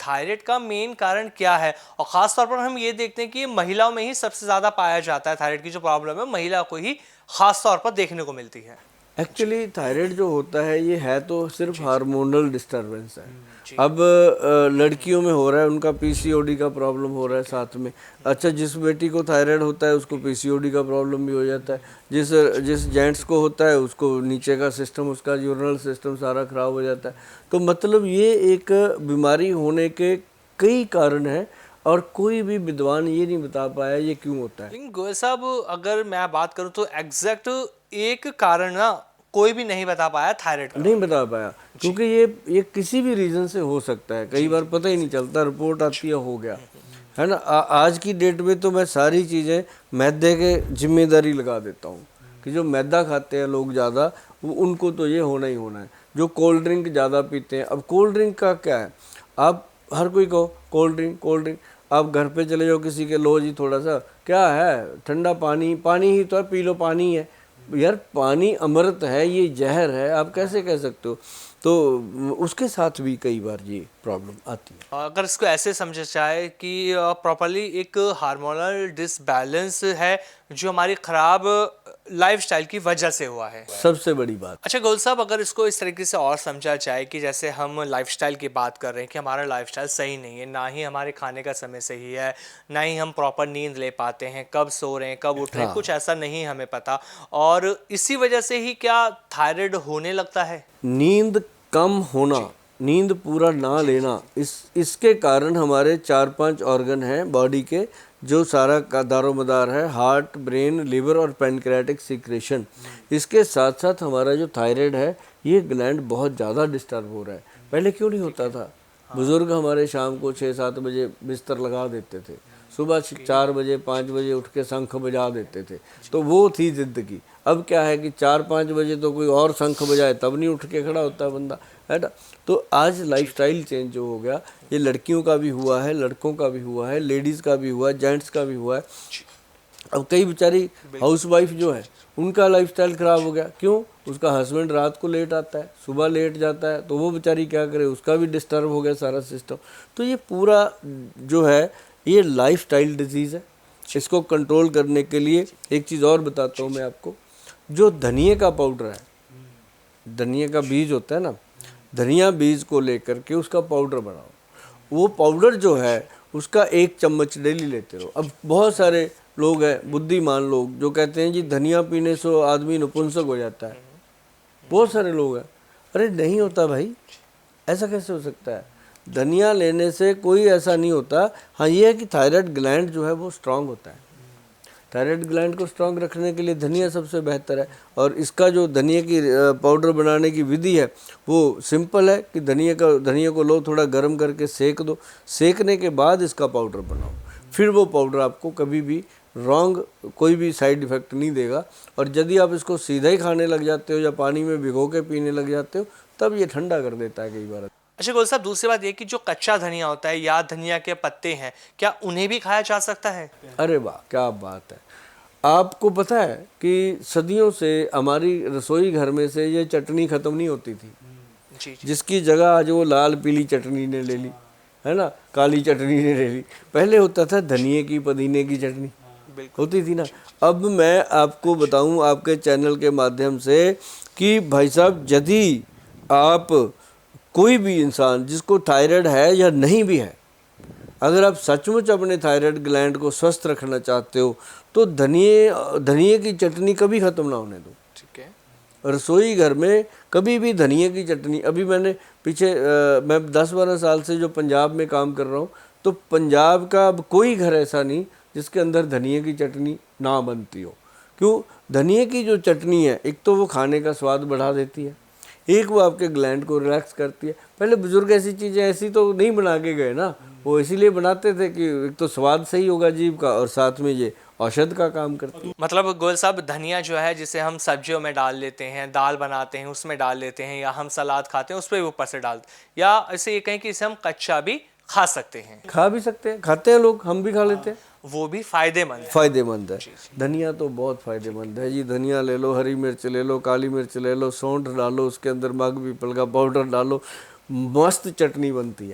Thyroid का main कारण क्या है, और ख़ास तौर पर हम ये देखते हैं कि महिलाओं में ही सबसे ज़्यादा पाया जाता है। थायराइड की जो प्रॉब्लम है महिला को ही ख़ास तौर पर देखने को मिलती है। एक्चुअली थायराइड जो होता है ये है तो सिर्फ हार्मोनल डिस्टरबेंस है। जी। अब लड़कियों में हो रहा है, उनका पीसीओडी का प्रॉब्लम हो रहा है साथ में। अच्छा, जिस बेटी को थायराइड होता है उसको पीसीओडी का प्रॉब्लम भी हो जाता है। जिस जिस जेंट्स को होता है उसको नीचे का सिस्टम, उसका यूरिनल सिस्टम सारा खराब हो जाता है। तो मतलब ये एक बीमारी होने के कई कारण हैं और कोई भी विद्वान ये नहीं बता पाया ये क्यों होता है। लेकिन गोयल साहब, अगर मैं बात करूं तो एग्जैक्ट एक कारण ना कोई भी नहीं बता पाया थायराइड का। नहीं बता पाया क्योंकि ये किसी भी रीज़न से हो सकता है। कई बार पता ही नहीं चलता, रिपोर्ट आती है हो गया, है ना। आज की डेट में तो मैं सारी चीज़ें मैदे के जिम्मेदारी लगा देता हूँ कि जो मैदा खाते हैं लोग ज़्यादा, उनको तो ये होना ही होना है। जो कोल्ड ड्रिंक ज़्यादा पीते हैं, अब कोल्ड ड्रिंक का क्या है, आप हर कोई को कोल्ड ड्रिंक कोल्ड ड्रिंक, आप घर पे चले जाओ किसी के, लो जी थोड़ा सा, क्या है, ठंडा पानी, पानी ही तो है, पी लो, पानी है। यार पानी अमृत है, ये जहर है, आप कैसे कह सकते हो। तो उसके साथ भी कई बार ये प्रॉब्लम आती है। अगर इसको ऐसे समझा जाए कि प्रॉपरली एक हार्मोनल डिसबैलेंस है जो हमारी खराब लाइफस्टाइल की वजह से हुआ है, सबसे बड़ी बात। अच्छा गोल साहब, अगर इसको इस तरीके से और समझा जाए कि जैसे हम लाइफस्टाइल की बात कर रहे हैं कि हमारा लाइफस्टाइल सही नहीं है, ना ही हमारे खाने का समय सही है, ना ही हम प्रॉपर नींद ले पाते हैं, कब सो रहे हैं कब उठ रहे हैं कुछ ऐसा नहीं हमें पता, और इसी वजह से ही क्या थायराइड होने लगता है। नींद कम होना, नींद पूरा ना लेना, इसके कारण हमारे 4-5 ऑर्गन हैं बॉडी के, जो सारा का दारोमदार है, हार्ट, ब्रेन, लिवर और पैनक्रियाटिक सिक्रेशन। इसके साथ साथ हमारा जो थायराइड है ये ग्लैंड बहुत ज़्यादा डिस्टर्ब हो रहा है। पहले क्यों नहीं होता था? बुज़ुर्ग हमारे शाम को 6-7 बजे बिस्तर लगा देते थे, सुबह 4 बजे 5 बजे उठ के शंख बजा देते थे, तो वो थी ज़िंदगी। अब क्या है कि 4-5 बजे तो कोई और शंख बजाए तब नहीं उठ के खड़ा होता बंदा, है ना। तो आज लाइफस्टाइल चेंज जो हो गया, ये लड़कियों का भी हुआ है, लड़कों का भी हुआ है, लेडीज़ का भी हुआ है, जेंट्स का भी हुआ है। अब कई बेचारी हाउसवाइफ जो है उनका लाइफस्टाइल ख़राब हो गया। क्यों? उसका हस्बैंड रात को लेट आता है, सुबह लेट जाता है, तो वो बेचारी क्या करे, उसका भी डिस्टर्ब हो गया सारा सिस्टम। तो ये पूरा जो है ये लाइफस्टाइल डिजीज़ है। इसको कंट्रोल करने के लिए एक चीज़ और बताता हूँ मैं आपको। जो धनिए का पाउडर है, धनिए का बीज होता है ना, धनिया बीज को लेकर के उसका पाउडर बनाओ। वो पाउडर जो है उसका 1 चम्मच डेली लेते रहो। अब बहुत सारे लोग हैं, बुद्धिमान लोग, जो कहते हैं जी धनिया पीने से आदमी नपुंसक हो जाता है। बहुत सारे लोग हैं, अरे नहीं होता भाई, ऐसा कैसे हो सकता है? धनिया लेने से कोई ऐसा नहीं होता। हाँ, ये है कि थायराइड ग्लैंड जो है वो स्ट्रांग होता है। थायराइड ग्लैंड को स्ट्रांग रखने के लिए धनिया सबसे बेहतर है। और इसका जो धनिया की पाउडर बनाने की विधि है वो सिंपल है कि धनिया को लो, थोड़ा गर्म करके सेक दो, सेकने के बाद इसका पाउडर बनाओ। फिर वो पाउडर आपको कभी भी कोई भी साइड इफ़ेक्ट नहीं देगा। और यदि आप इसको सीधा ही खाने लग जाते हो या पानी में भिगो के पीने लग जाते हो, तब ये ठंडा कर देता है कई बार। अच्छा गोल साहब, दूसरी बात ये कि जो कच्चा धनिया होता है या धनिया के पत्ते हैं, क्या उन्हें भी खाया जा सकता है? अरे वाह, क्या बात है। आपको पता है कि सदियों से हमारी रसोई घर में से ये चटनी ख़त्म नहीं होती थी। जी। जिसकी जगह आज वो लाल पीली चटनी ने ले ली, है ना, काली चटनी ने ले ली। पहले होता था धनिए की, पुदीने की चटनी होती थी ना। अब मैं आपको बताऊं आपके चैनल के माध्यम से कि भाई साहब, यदि आप कोई भी इंसान जिसको थायराइड है या नहीं भी है, अगर आप सचमुच अपने थायराइड ग्लैंड को स्वस्थ रखना चाहते हो तो धनिए की चटनी कभी ख़त्म ना होने दो। ठीक है। रसोई घर में कभी भी धनिए की चटनी, अभी मैंने मैं 10-12 साल से जो पंजाब में काम कर रहा हूँ, तो पंजाब का अब कोई घर ऐसा नहीं जिसके अंदर धनिए की चटनी ना बनती हो। क्यों? धनिए की जो चटनी है, एक तो वो खाने का स्वाद बढ़ा देती है, एक वो आपके ग्लैंड को रिलैक्स करती है। पहले बुजुर्ग ऐसी चीज़ें ऐसी तो नहीं बना के गए ना, वो इसीलिए बनाते थे कि एक तो स्वाद सही होगा जीभ का और साथ में ये औषध का काम करती है। मतलब गोयल साहब, धनिया जो है जिसे हम सब्जियों में डाल लेते हैं, दाल बनाते हैं उसमें डाल लेते हैं, या हम सलाद खाते हैं उस पर भी ऊपर से डालते हैं, या ऐसे ये कहें कि इसे हम कच्चा भी खा सकते हैं। खा भी सकते हैं, खाते हैं लोग, हम भी खा लेते हैं। वो भी फायदेमंद है। फायदेमंद है। धनिया तो बहुत फायदेमंद है जी। धनिया ले लो, हरी मिर्च ले लो, काली मिर्च ले लो, सौंठ डालो, उसके अंदर माघ पीपल का पाउडर डालो, मस्त चटनी बनती है।